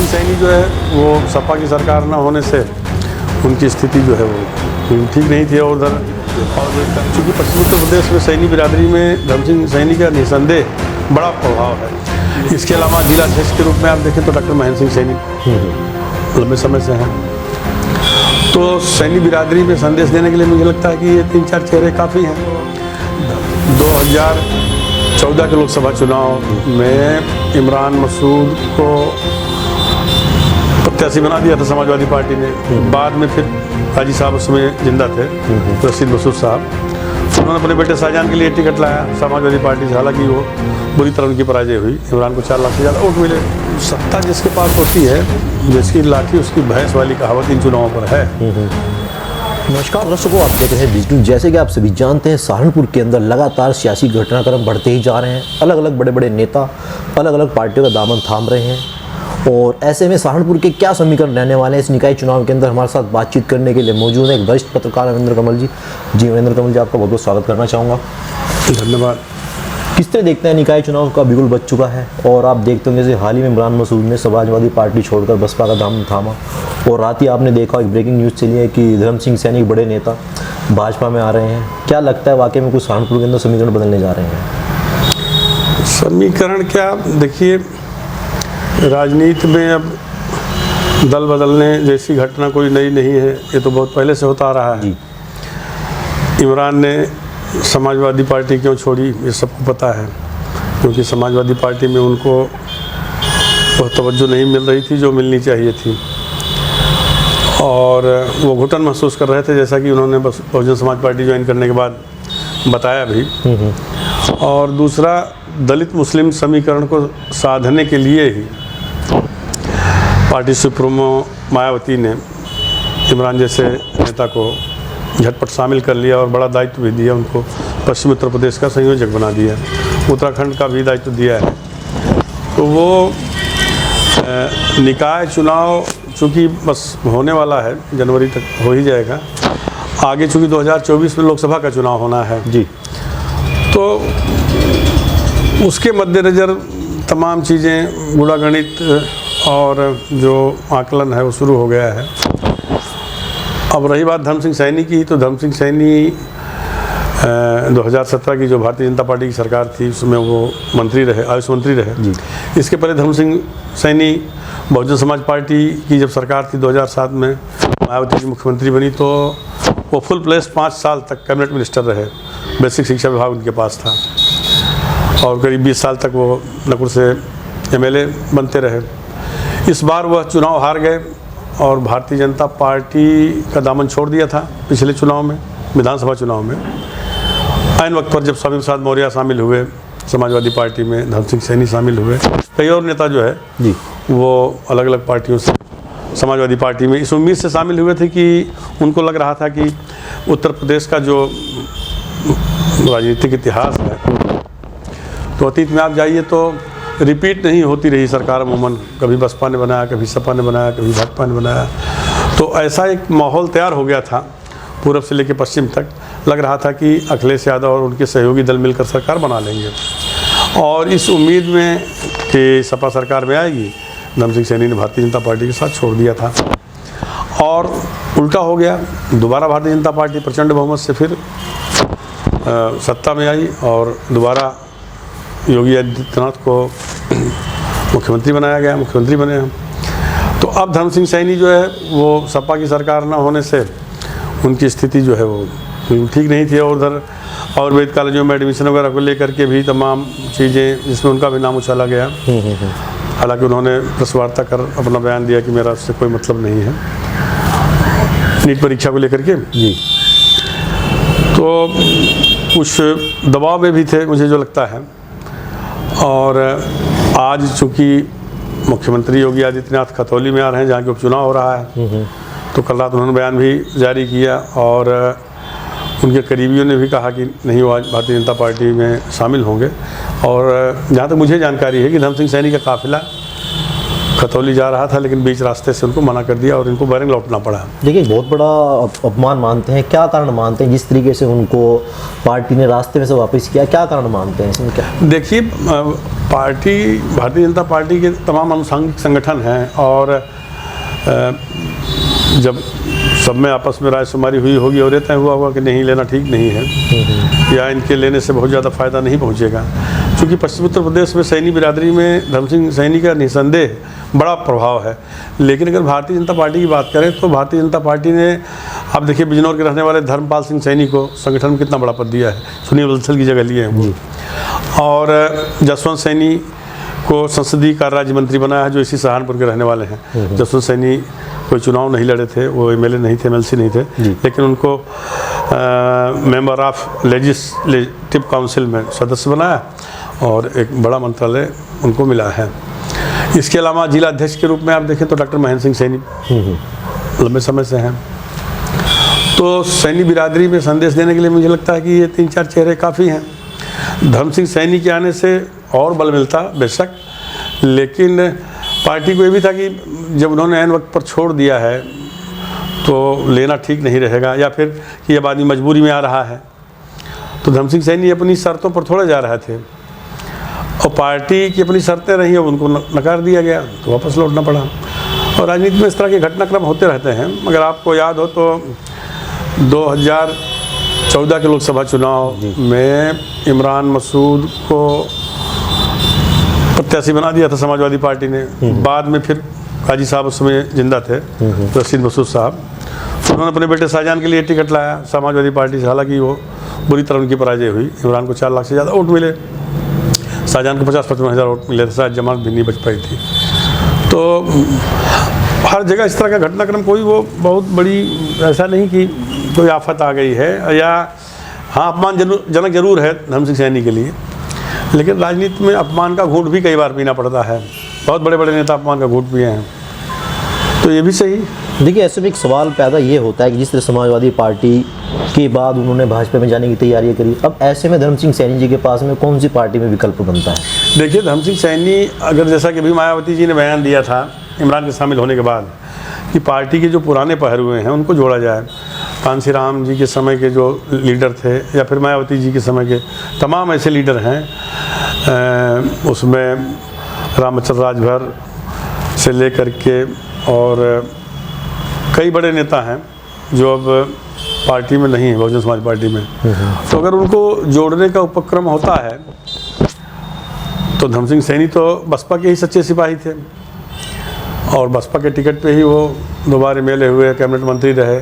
सैनी जो है वो सपा की सरकार न होने से उनकी स्थिति जो है वो ठीक नहीं थी। और उधर चूँकि पश्चिम उत्तर प्रदेश में सैनी बिरादरी में धर्म सिंह सैनी का निसंदेह बड़ा प्रभाव है। इसके अलावा जिला अध्यक्ष के रूप में आप देखें तो डॉक्टर महेंद्र सिंह सैनी लंबे समय से हैं। तो सैनी बिरादरी में संदेश देने के लिए मुझे लगता है कि ये 3-4 चेहरे काफ़ी हैं। 2014 के लोकसभा चुनाव में इमरान मसूद को प्रत्याशी बना दिया था समाजवादी पार्टी ने। बाद में फिर हाजी साहब उसमें जिंदा थे, रशीद मसूद साहब, उन्होंने अपने बेटे शाहजहां के लिए टिकट लाया समाजवादी पार्टी से। हालांकि वो बुरी तरह उनकी पराजय हुई। इमरान को 4 लाख से ज़्यादा वोट मिले। सत्ता जिसके पास होती है, जिसकी लाठी उसकी भैंस वाली कहावत इन चुनावों पर है। नमस्कार दर्शकों, आप देख रहे हैं डिजिटल। जैसे कि आप सभी जानते हैं, सहारनपुर के अंदर लगातार सियासी घटनाक्रम बढ़ते ही जा रहे हैं। अलग अलग बड़े बड़े नेता अलग अलग पार्टियों का दामन थाम रहे हैं। और ऐसे में सहारनपुर के क्या समीकरण रहने वाले हैं इस निकाय चुनाव के अंदर, हमारे साथ बातचीत करने के लिए मौजूद है एक वरिष्ठ पत्रकार अमरेंद्र कमल जी। जी अमरेंद्र कमल जी, आपका बहुत बहुत स्वागत करना चाहूँगा। धन्यवाद। किस तरह देखते हैं निकाय चुनाव का बिगुल बच चुका है, और आप देखते होंगे जैसे हाल ही में इमरान मसूद ने समाजवादी पार्टी छोड़कर बसपा का दामन थामा, और रात ही आपने देखा एक ब्रेकिंग न्यूज़ चली है कि धर्म सिंह सैनी बड़े नेता भाजपा में आ रहे हैं। क्या लगता है वाकई में कुछ सहारनपुर के अंदर समीकरण बदलने जा रहे हैं? समीकरण क्या, देखिए राजनीति में अब दल बदलने जैसी घटना कोई नई नहीं है। ये तो बहुत पहले से होता आ रहा है। इमरान ने समाजवादी पार्टी क्यों छोड़ी ये सबको पता है, क्योंकि समाजवादी पार्टी में उनको वह तवज्जो नहीं मिल रही थी जो मिलनी चाहिए थी, और वो घुटन महसूस कर रहे थे, जैसा कि उन्होंने बस बहुजन समाज पार्टी ज्वाइन करने के बाद बताया भी। और दूसरा, दलित मुस्लिम समीकरण को साधने के लिए ही पार्टी सुप्रीमो मायावती ने इमरान जैसे नेता को झटपट शामिल कर लिया और बड़ा दायित्व भी दिया उनको। पश्चिम उत्तर प्रदेश का संयोजक बना दिया, उत्तराखंड का भी दायित्व दिया है। तो वो निकाय चुनाव चूँकि बस होने वाला है, जनवरी तक हो ही जाएगा। आगे चूँकि 2024 में लोकसभा का चुनाव होना है जी, तो उसके मद्देनज़र तमाम चीज़ें, गुणागणित और जो आकलन है वो शुरू हो गया है। अब रही बात धर्म सिंह सैनी की, तो धर्म सिंह सैनी 2017 की जो भारतीय जनता पार्टी की सरकार थी उसमें वो मंत्री रहे, आयुष मंत्री रहे जी। इसके पहले धर्म सिंह सैनी बहुजन समाज पार्टी की जब सरकार थी 2007 में, मायावती की मुख्यमंत्री बनी, तो वो फुल प्लेस 5 साल तक कैबिनेट मिनिस्टर रहे। बेसिक शिक्षा विभाग उनके पास था, और करीब 20 साल तक वो नकुल से MLA बनते रहे। इस बार वह चुनाव हार गए और भारतीय जनता पार्टी का दामन छोड़ दिया था पिछले चुनाव में, विधानसभा चुनाव में। ऐन वक्त पर जब स्वामी प्रसाद मौर्य शामिल हुए समाजवादी पार्टी में, धर्म सिंह सैनी शामिल हुए, कई और नेता जो है जी वो अलग अलग पार्टियों से समाजवादी पार्टी में इस उम्मीद से शामिल हुए थे कि उनको लग रहा था कि उत्तर प्रदेश का जो राजनीतिक इतिहास है, तो अतीत में आप जाइए तो रिपीट नहीं होती रही सरकार अमूमन। कभी बसपा ने बनाया, कभी सपा ने बनाया, कभी भाजपा ने बनाया। तो ऐसा एक माहौल तैयार हो गया था पूर्व से लेकर पश्चिम तक। लग रहा था कि अखिलेश यादव और उनके सहयोगी दल मिलकर सरकार बना लेंगे, और इस उम्मीद में कि सपा सरकार में आएगी, धर्म सिंह सैनी ने भारतीय जनता पार्टी के साथ छोड़ दिया था। और उल्टा हो गया, दोबारा भारतीय जनता पार्टी प्रचंड बहुमत से फिर सत्ता में आई, और दोबारा योगी आदित्यनाथ को मुख्यमंत्री बनाया गया, मुख्यमंत्री बने हम। तो अब धर्म सिंह सैनी जो है वो सपा की सरकार न होने से उनकी स्थिति जो है वो ठीक नहीं थी। और उधर और वेद कॉलेजों में एडमिशन वगैरह को लेकर के भी तमाम चीज़ें, जिसमें उनका भी नाम उछाला गया। हालांकि उन्होंने प्रेस वार्ता कर अपना बयान दिया कि मेरा उससे कोई मतलब नहीं है, नीट परीक्षा को लेकर के जी। तो कुछ दबाव में भी थे मुझे जो लगता है। और आज चूँकि मुख्यमंत्री योगी आदित्यनाथ खतौली में आ रहे हैं, जहाँ के उपचुनाव हो रहा है, तो कल रात उन्होंने बयान भी जारी किया, और उनके करीबियों ने भी कहा कि नहीं, वो आज भारतीय जनता पार्टी में शामिल होंगे। और जहाँ तक मुझे जानकारी है कि धर्म सिंह सैनी का काफिला खतौली जा रहा था, लेकिन बीच रास्ते से उनको मना कर दिया और इनको बैरंग लौटना पड़ा। देखिए बहुत बड़ा अपमान मानते हैं, क्या कारण मानते हैं जिस तरीके से उनको पार्टी ने रास्ते में से वापस किया, क्या कारण मानते हैं इसमें? क्या देखिए, पार्टी, भारतीय जनता पार्टी के तमाम अनुषंगिक संगठन हैं और जब सब में आपस में रायशुमारी हुई होगी और ये तय हुआ होगा कि नहीं लेना ठीक नहीं है या इनके लेने से बहुत ज़्यादा फ़ायदा नहीं पहुंचेगा। क्योंकि पश्चिम उत्तर प्रदेश में सैनी बिरादरी में धर्म सिंह सैनी का निसंदेह बड़ा प्रभाव है। लेकिन अगर भारतीय जनता पार्टी की बात करें तो भारतीय जनता पार्टी ने, आप देखिए बिजनौर के रहने वाले धर्मपाल सिंह सैनी को संगठन में कितना बड़ा पद दिया है, सुनील बंसल की जगह लिए हैं वो, और जसवंत सैनी को संसदीय कार्य राज्य मंत्री बनाया है, जो इसी सहारनपुर के रहने वाले हैं। जसवंत सैनी कोई चुनाव नहीं लड़े थे, वो एमएलए नहीं थे, एमएलसी नहीं थे, लेकिन उनको मेंबर ऑफ लेजिस्लेटिव काउंसिल में सदस्य बनाया और एक बड़ा मंत्रालय उनको मिला है। इसके अलावा जिला अध्यक्ष के रूप में आप देखें तो डॉक्टर महेंद्र सिंह सैनी लंबे समय से हैं। तो सैनी बिरादरी में संदेश देने के लिए मुझे लगता है कि ये 3-4 चेहरे काफ़ी हैं। धर्म सिंह सैनी के आने से और बल मिलता बेशक, लेकिन पार्टी को ये भी था कि जब उन्होंने ऐन वक्त पर छोड़ दिया है तो लेना ठीक नहीं रहेगा, या फिर कि अब आदमी मजबूरी में आ रहा है। तो धर्म सिंह सैनी अपनी शर्तों पर थोड़े जा रहे थे और पार्टी की अपनी शर्तें रही और उनको नकार दिया गया तो वापस लौटना पड़ा। और राजनीति में इस तरह के घटनाक्रम होते रहते हैं। मगर आपको याद हो तो 2014 के लोकसभा चुनाव में इमरान मसूद को प्रत्याशी बना दिया था समाजवादी पार्टी ने। बाद में फिर काजी साहब उस समय जिंदा थे, रशीद मसूद साहब, उन्होंने अपने बेटे शाहजहां के लिए टिकट लाया समाजवादी पार्टी से। हालांकि वो बुरी तरह उनकी पराजय हुई। इमरान को 4 लाख से ज़्यादा वोट मिले, शाहजहां को 50-55 हज़ार वोट मिले थे, शायद जमात भी नहीं बच पाई थी। तो हर जगह इस तरह का घटनाक्रम, कोई वो बहुत बड़ी ऐसा नहीं कि कोई आफत आ गई है, या हाँ अपमानजनक जरूर है धर्म सिंह सैनी के लिए, लेकिन राजनीति में अपमान का घूंट भी कई बार पीना पड़ता है। बहुत बड़े बड़े नेता अपमान का घूंट पिए हैं, तो ये भी सही। देखिए ऐसे में एक सवाल पैदा ये होता है कि जिस तरह समाजवादी पार्टी के बाद उन्होंने भाजपा में जाने की तैयारी करी, अब ऐसे में धर्म सिंह सैनी जी के पास में कौन सी पार्टी में विकल्प बनता है? देखिए, धर्म सिंह सैनी अगर, जैसा कि अभी मायावती जी ने बयान दिया था इमरान के शामिल होने के बाद, कि पार्टी के जो पुराने पहरुए हैं उनको जोड़ा जाए। कांसी राम जी के समय के जो लीडर थे, या फिर मायावती जी के समय के तमाम ऐसे लीडर हैं, उसमें रामचंद्र राजभर से लेकर के और कई बड़े नेता हैं जो अब पार्टी में नहीं है, बहुजन समाज पार्टी में। तो अगर उनको जोड़ने का उपक्रम होता है तो धर्म सिंह सैनी तो बसपा के ही सच्चे सिपाही थे और बसपा के टिकट पे ही वो दोबारा एमएलए हुए, कैबिनेट मंत्री रहे।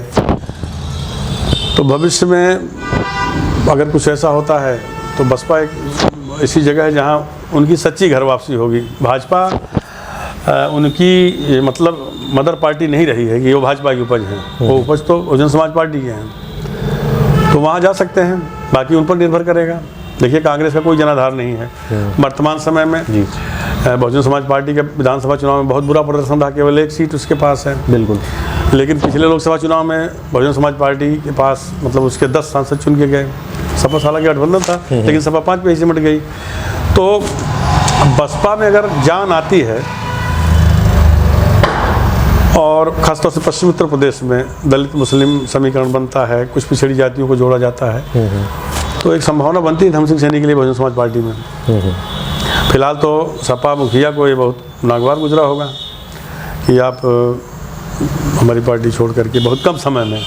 तो भविष्य में अगर कुछ ऐसा होता है तो बसपा एक ऐसी जगह है जहाँ उनकी सच्ची घर वापसी होगी। भाजपा उनकी मतलब मदर पार्टी नहीं रही है कि वो भाजपा की उपज है, वो उपज तो बहुजन समाज पार्टी के हैं, तो वहाँ जा सकते हैं। बाकी उन पर निर्भर करेगा। देखिए, कांग्रेस का कोई जनाधार नहीं है वर्तमान समय में। बहुजन समाज पार्टी का विधानसभा चुनाव में बहुत बुरा प्रदर्शन रहा, केवल 1 सीट उसके पास है। बिल्कुल। लेकिन पिछले लोकसभा चुनाव में बहुजन समाज पार्टी के पास मतलब उसके 10 सांसद चुन के गए। सपा हालांकि गठबंधन था, लेकिन सपा 5 पे ही सिमट गई। तो बसपा में अगर जान आती है, और ख़ासतौर से पश्चिम उत्तर प्रदेश में दलित मुस्लिम समीकरण बनता है, कुछ पिछड़ी जातियों को जोड़ा जाता है, तो एक संभावना बनती है धर्म सिंह सैनी के लिए बहुजन समाज पार्टी में। फिलहाल तो सपा मुखिया को ये बहुत नागवार गुजरा होगा कि आप हमारी पार्टी छोड़ करके बहुत कम समय में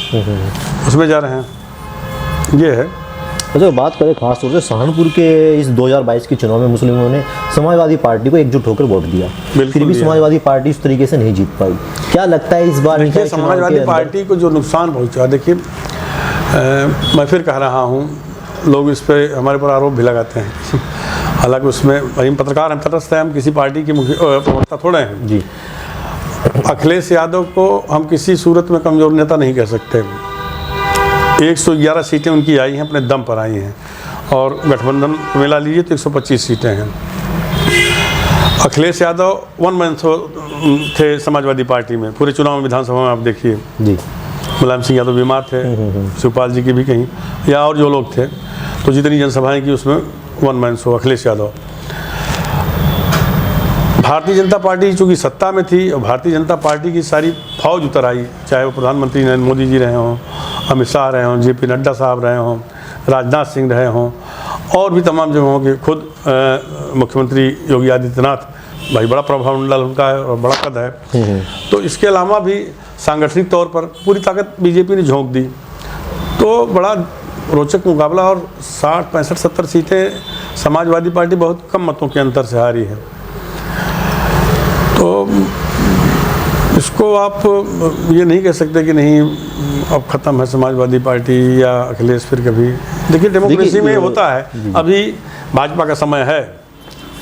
उसमें जा रहे हैं, ये है। अच्छा, बात करें खास तौर से सहारनपुर के इस 2022 के चुनाव में मुस्लिमों ने समाजवादी पार्टी को एकजुट होकर वोट दिया, फिर भी समाजवादी पार्टी उस तरीके से नहीं जीत पाई। क्या लगता है इस बार समाजवादी पार्टी को जो नुकसान पहुंचा? देखिए, मैं फिर कह रहा हूँ, लोग इस पर हमारे पर आरोप भी लगाते हैं, हालांकि उसमें हम पत्रकार, हम तटस्थ हैं, हम किसी पार्टी के प्रवक्ता थोड़े हैं जी। अखिलेश यादव को हम किसी सूरत में कमजोर नेता नहीं कह सकते। 111 सीटें उनकी आई हैं, अपने दम पर आई हैं, और गठबंधन मिला लीजिए तो 125 सीटें हैं। अखिलेश यादव 1 मैन थे समाजवादी पार्टी में, पूरे चुनाव में, विधानसभा में आप देखिए जी। मुलायम सिंह यादव बीमार थे, शिवपाल जी की भी कहीं, या और जो लोग थे, तो जितनी जनसभाएं की उसमें 1 man show Akhilesh Yadav. Bharatiya Janata party चूँकि सत्ता में थी और भारतीय जनता पार्टी की सारी फौज उतर आई, चाहे वो प्रधानमंत्री नरेंद्र मोदी जी रहे हों, अमित शाह रहे हों, JP नड्डा साहब रहे हों, राजनाथ सिंह रहे हों, और भी तमाम जगहों के खुद मुख्यमंत्री योगी आदित्यनाथ, भाई बड़ा प्रभावमंडल उनका है और बड़ा कद है। तो इसके अलावा भी सांगठनिक तौर पर पूरी ताकत बीजेपी ने झोंक दी, तो बड़ा रोचक मुकाबला, और 60, 65, 70 सीटें समाजवादी पार्टी बहुत कम मतों के अंतर से हारी है। तो इसको आप ये नहीं कह सकते कि नहीं अब ख़त्म है समाजवादी पार्टी या अखिलेश फिर कभी। देखिए डेमोक्रेसी में होता है, अभी भाजपा का समय है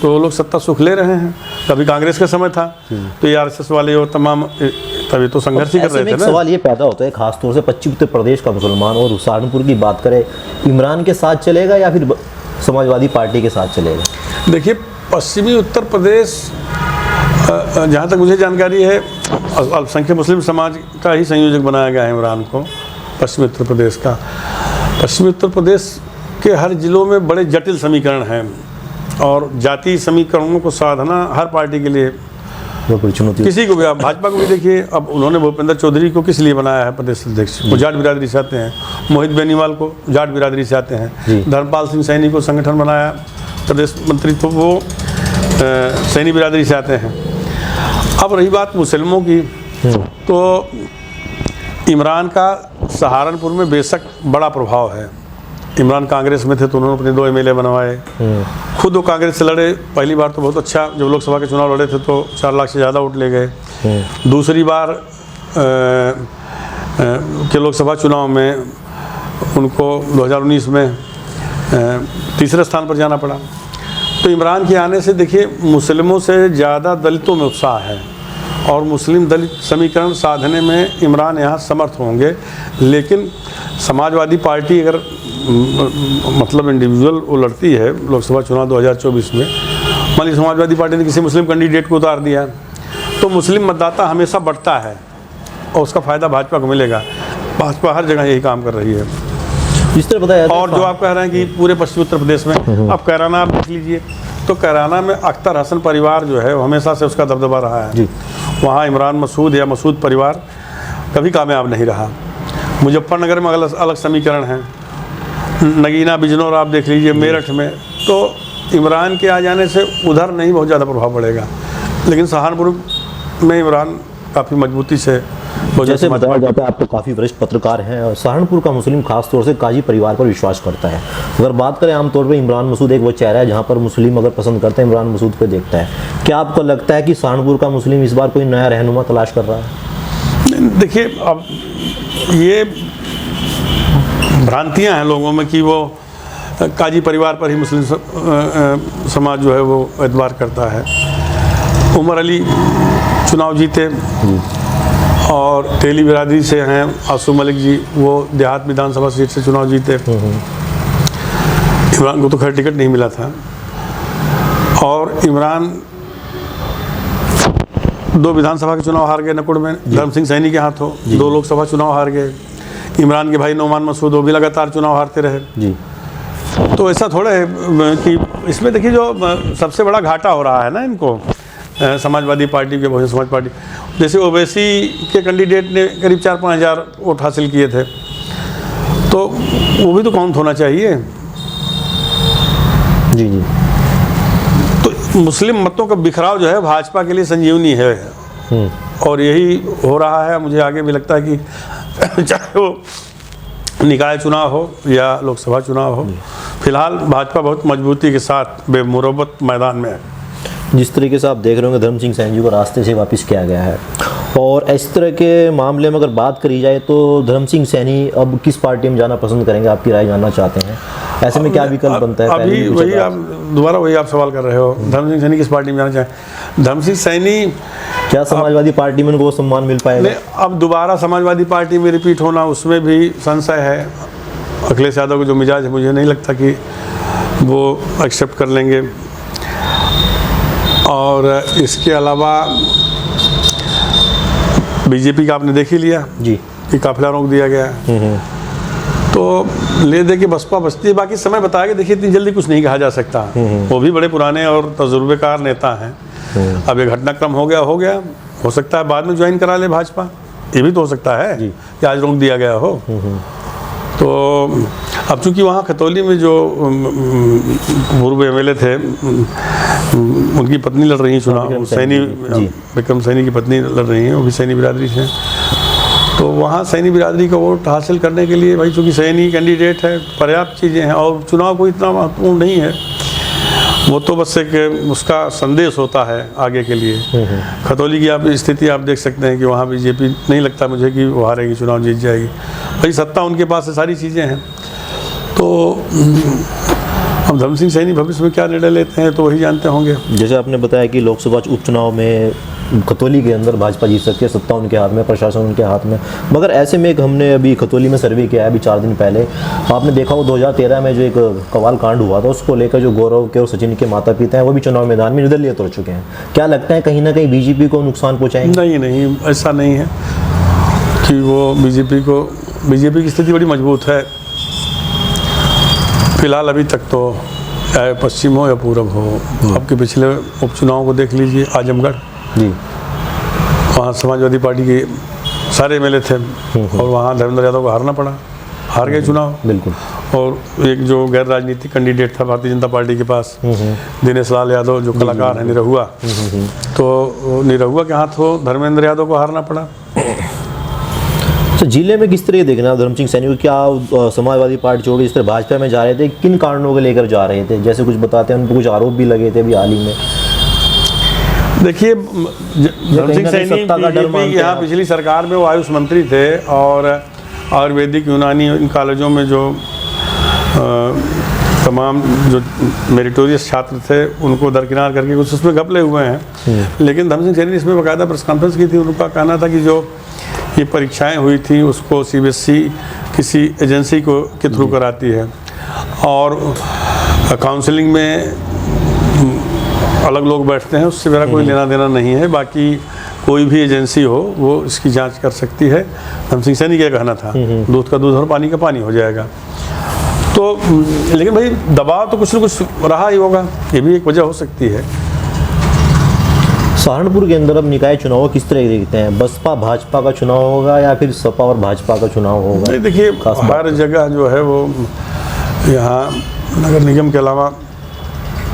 तो लोग सत्ता सुख ले रहे हैं, कभी कांग्रेस का समय था तो ये RSS वाले और तमाम तभी तो संघर्ष ही कर रहे थे ना। सवाल ये पैदा होता है खासतौर से पश्चिमी उत्तर प्रदेश का मुसलमान, और सहारनपुर की बात करें, इमरान के साथ चलेगा या फिर समाजवादी पार्टी के साथ चलेगा? देखिए पश्चिमी उत्तर प्रदेश जहाँ तक मुझे जानकारी है अल्पसंख्यक मुस्लिम समाज का ही संयोजक बनाया गया है इमरान को, पश्चिमी उत्तर प्रदेश का। पश्चिमी उत्तर प्रदेश के हर जिलों में बड़े जटिल समीकरण हैं और जातीय समीकरणों को साधना हर पार्टी के लिए चुनौती। किसी को भी, आप भाजपा को भी देखिए, अब उन्होंने भूपेंद्र चौधरी को किस लिए बनाया है प्रदेश अध्यक्ष? वो जाट बिरादरी से आते हैं। मोहित बेनीवाल को जाट बिरादरी से आते हैं। धर्मपाल सिंह सैनी को संगठन बनाया प्रदेश मंत्री, तो वो सैनी बिरादरी से आते हैं। अब रही बात मुसलमानों की, तो इमरान का सहारनपुर में बेशक बड़ा प्रभाव है। इमरान कांग्रेस में थे तो उन्होंने अपने 2 MLA बनवाए, खुद वो कांग्रेस से लड़े। पहली बार तो बहुत अच्छा, जब लोकसभा के चुनाव लड़े थे तो 4 लाख से ज़्यादा वोट ले गए। दूसरी बार के लोकसभा चुनाव में उनको 2019 में तीसरे स्थान पर जाना पड़ा। तो इमरान के आने से देखिए मुस्लिमों से ज़्यादा दलितों में उत्साह है और मुस्लिम दलित समीकरण साधने में इमरान यहाँ समर्थ होंगे। लेकिन समाजवादी पार्टी अगर मतलब इंडिविजुअल वो लड़ती है लोकसभा चुनाव 2024 में, मान लीजिए समाजवादी पार्टी ने किसी मुस्लिम कैंडिडेट को उतार दिया तो मुस्लिम मतदाता हमेशा बढ़ता है और उसका फ़ायदा भाजपा को मिलेगा। भाजपा हर जगह यही काम कर रही है। इस तरह बताया। और जो आप कह रहे हैं कि पूरे पश्चिमी उत्तर प्रदेश में, अब कैराना आप देख लीजिए, तो कैराना में अख्तर हसन परिवार जो है हमेशा से उसका दबदबा रहा है जी। वहाँ इमरान मसूद या मसूद परिवार कभी कामयाब नहीं रहा। मुजफ्फरनगर में अलग समीकरण है, नगीना बिजनौर आप देख लीजिए, मेरठ में, तो इमरान के आ जाने से उधर नहीं बहुत ज़्यादा प्रभाव पड़ेगा। लेकिन सहारनपुर में इमरान काफ़ी मजबूती से, जैसे बताया जाता है आप तो काफ़ी वरिष्ठ पत्रकार हैं, और सहारनपुर का मुस्लिम खासतौर से काजी परिवार पर विश्वास करता है। अगर बात करें आमतौर पर इमरान मसूद एक वो चेहरा है जहाँ पर मुस्लिम अगर पसंद करते हैं इमरान मसूद को देखता है। क्या आपको लगता है कि सहारनपुर का मुस्लिम इस बार कोई नया रहनुमा तलाश कर रहा है? देखिए अब ये भ्रांतियां हैं लोगों में कि वो काजी परिवार पर ही मुस्लिम समाज जो है वो एतबार करता है। उमर अली चुनाव जीते और तेली बिरादरी से हैं, आसू मलिक जी वो देहात विधानसभा सीट से चुनाव जीते। इमरान को तो खैर टिकट नहीं मिला था और इमरान 2 विधानसभा के चुनाव हार गए नकुड़ में, धर्म सिंह सैनी के हाथों। 2 लोकसभा चुनाव हार गए। इमरान के भाई नौमान मसूद वो भी लगातार चुनाव हारते रहे जी। तो ऐसा थोड़ा है कि इसमें देखिए जो सबसे बड़ा घाटा हो रहा है ना इनको, समाजवादी पार्टी के, बहुजन समाज पार्टी, जैसे ओवैसी के कैंडिडेट ने करीब 4-5 हज़ार वोट हासिल किए थे, तो वो भी तो काउंट होना चाहिए जी जी। तो मुस्लिम मतों का बिखराव जो है भाजपा के लिए संजीवनी है और यही हो रहा है। मुझे आगे भी लगता है कि चाहे वो निकाय चुनाव हो या लोकसभा चुनाव हो, फिलहाल भाजपा बहुत मजबूती के साथ बेमुरब्बत मैदान में है। जिस तरीके से आप देख रहे होंगे धर्म सिंह सैनी जी को रास्ते से वापस किया गया है, और इस तरह के मामले में अगर बात करी जाए तो धर्म सिंह सैनी अब किस पार्टी में जाना पसंद करेंगे? आपकी राय जानना चाहते हैं। ऐसे में क्या विकल्प बनता है? अभी वही आप दोबारा वही आप सवाल कर रहे हो, धर्म सिंह सैनी किस पार्टी में जाना चाहें? धर्म सिंह सैनी क्या समाजवादी पार्टी में उनको सम्मान मिल पाएगा? अब दोबारा समाजवादी पार्टी में रिपीट होना, उसमें भी संशय है। अखिलेश यादव को जो मिजाज है मुझे नहीं लगता कि वो एक्सेप्ट कर लेंगे। और इसके अलावा बीजेपी का आपने देख ही लिया जी कि काफिला रोक दिया गया, तो ले दे के बसपा बचती है। बाकी समय बताया कि देखिए इतनी जल्दी कुछ नहीं कहा जा सकता। वो भी बड़े पुराने और तजुर्बेकार नेता हैं, अब ये घटनाक्रम हो गया, हो सकता है बाद में ज्वाइन करा ले भाजपा, ये भी तो हो सकता है कि आज रोक दिया गया हो। तो अब चूंकि वहाँ खतौली में जो पूर्व एमएलए थे, उनकी पत्नी लड़ रही हैं चुनाव, सैनी, विक्रम सैनी की पत्नी लड़ रही हैं, वो भी सैनी बिरादरी से, तो वहाँ सैनी बिरादरी का वोट हासिल करने के लिए भाई चूँकि सैनी कैंडिडेट है, पर्याप्त चीज़ें हैं, और चुनाव कोई इतना महत्वपूर्ण नहीं है, वो तो बस एक उसका संदेश होता है आगे के लिए। खतौली की आप स्थिति आप देख सकते हैं कि वहाँ बीजेपी नहीं लगता मुझे कि वो हारेगी, चुनाव जीत जाएगी, भाई सत्ता उनके पास है, सारी चीज़ें हैं। तो हम धर्म सिंह सैनी भविष्य में क्या निर्णय लेते हैं तो वही जानते होंगे। जैसे आपने बताया कि लोकसभा उपचुनाव में खतौली के अंदर भाजपा जीत सकती है, सत्ता उनके हाथ में, प्रशासन उनके हाथ में, मगर ऐसे में एक हमने अभी खतौली में सर्वे किया है अभी 4 दिन पहले, आपने देखा वो 2013 में जो एक कवाल कांड हुआ था, उसको लेकर जो गौरव के और सचिन के माता पिता हैं वो भी चुनाव मैदान में निर्दलीय उतर चुके हैं। क्या लगता है कहीं ना कहीं बीजेपी को नुकसान पहुँचाएंगे? नहीं, ऐसा नहीं है कि वो बीजेपी की स्थिति बड़ी मजबूत है फिलहाल अभी तक, तो चाहे पश्चिम हो या पूरब हो। अब के पिछले उपचुनाव को देख लीजिए, आजमगढ़ जी, वहाँ समाजवादी पार्टी के सारे एमएलए थे और वहाँ धर्मेंद्र यादव को हारना पड़ा, हार गए चुनाव बिल्कुल। और एक जो गैर राजनीतिक कैंडिडेट था भारतीय जनता पार्टी के पास, दिनेश लाल यादव जो कलाकार है, निरहुआ, तो निरहुआ के हाथों धर्मेंद्र यादव को हारना पड़ा। तो जिले में किस तरह देखना धर्म सिंह सैनी को, क्या समाजवादी पार्टी छोड़ इस तरह भाजपा में जा रहे थे, किन कारणों को लेकर जा रहे थे? जैसे कुछ बताते हैं उन पर कुछ आरोप भी लगे थे अभी हाल ही में। देखिए, धर्म सिंह सैनी बीजेपी यहाँ पिछली सरकार में वो आयुष मंत्री थे और आयुर्वेदिक यूनानी इन कॉलेजों में जो तमाम जो मेरिटोरियस छात्र थे उनको दरकिनार करके कुछ उसमें घपले हुए हैं। लेकिन धर्म सिंह सैनी ने इसमें बाकायदा प्रेस कॉन्फ्रेंस की थी, उनका कहना था कि जो ये परीक्षाएं हुई थी उसको सीबीएसई किसी एजेंसी को के थ्रू कराती है और काउंसलिंग में अलग लोग बैठते हैं, उससे मेरा कोई लेना देना नहीं है, बाकी कोई भी एजेंसी हो वो इसकी जांच कर सकती है। धर्म सिंह सैनी का कहना था दूध का दूध और पानी का पानी हो जाएगा। तो लेकिन भाई दबाव तो कुछ न कुछ रहा ही होगा, ये भी एक वजह हो सकती है। सहारनपुर के अंदर अब निकाय चुनाव किस तरह देखते हैं? बसपा भाजपा का चुनाव होगा या फिर सपा और भाजपा का चुनाव होगा? नहीं, देखिए हर जगह जो है वो यहाँ नगर निगम के अलावा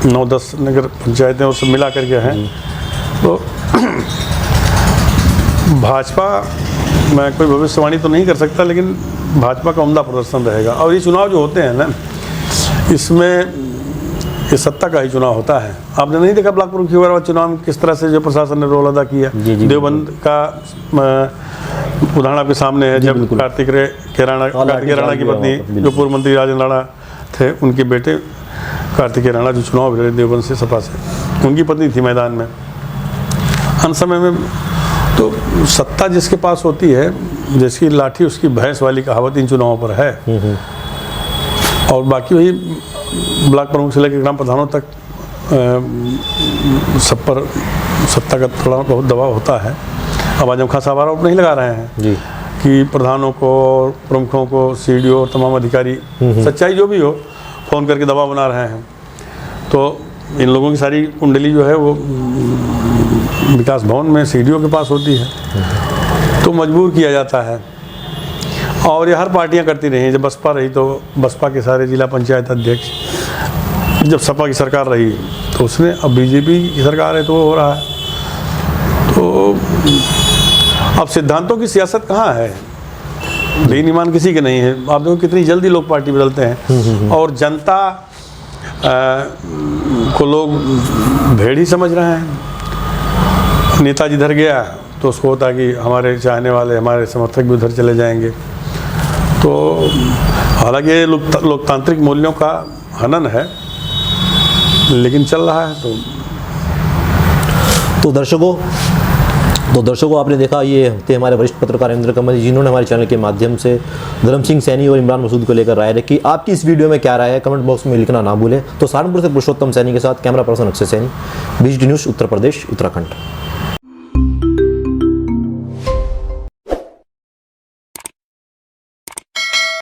9-10 नगर पंचायतें और सब मिला करके हैं, तो भाजपा मैं कोई भविष्यवाणी तो नहीं कर सकता, लेकिन भाजपा का उम्दा प्रदर्शन रहेगा। और ये चुनाव जो होते हैं ना, इसमें ये सत्ता का ही चुनाव होता है। आपने नहीं देखा ब्लॉक प्रमुख वगैरह चुनाव में किस तरह से जो प्रशासन ने रोल अदा किया? देवबंद का उदाहरण आपके सामने है, जब कार्तिक राणा की पत्नी जो पूर्व मंत्री राजेंद्र राणा थे, उनके बेटे कार्तिक राणा जो चुनाव लड़े देवबंद से सपा से, उनकी पत्नी थी मैदान में अंत समय में। तो सत्ता जिसके पास होती है, जिसकी लाठी उसकी भैंस वाली कहावत इन चुनावों पर है। और बाकी वही ब्लॉक प्रमुख से लेकर ग्राम प्रधानों तक सब पर सत्ता का थोड़ा बहुत दबाव होता है। अब आजम खान साहब आरोप नहीं लगा रहे हैं जी कि प्रधानों को, प्रमुखों को, सीडीओ और तमाम अधिकारी, सच्चाई जो भी हो, फ़ोन करके दबाव बना रहे हैं। तो इन लोगों की सारी कुंडली जो है वो विकास भवन में सीडीओ के पास होती है, तो मजबूर किया जाता है। और ये हर पार्टियां करती रही हैं। जब बसपा रही तो बसपा के सारे जिला पंचायत अध्यक्ष, जब सपा की सरकार रही तो उसने, अब बीजेपी की सरकार है तो वो हो रहा है। तो अब सिद्धांतों की सियासत कहाँ है? दीन ईमान किसी के नहीं है। आप देखो कितनी जल्दी लोग पार्टी बदलते हैं और जनता को लोग भेड़ ही समझ रहे हैं। नेता जिधर गया तो उसको होता कि हमारे चाहने वाले, हमारे समर्थक भी उधर चले जाएंगे। तो हालांकि लोकतांत्रिक मूल्यों का हनन है, लेकिन चल रहा है। तो दर्शकों आपने देखा, ये थे हमारे वरिष्ठ पत्रकार इंद्र कमल, जिन्होंने हमारे चैनल के माध्यम से धर्म सिंह सैनी और इमरान मसूद को लेकर राय रखी। आपकी इस वीडियो में क्या राय है, कमेंट बॉक्स में लिखना ना भूलें। तो सहारनपुर से पुरुषोत्तम सैनी के साथ camera person Akshay Saini, BGT news, Uttar Pradesh, Uttarakhand.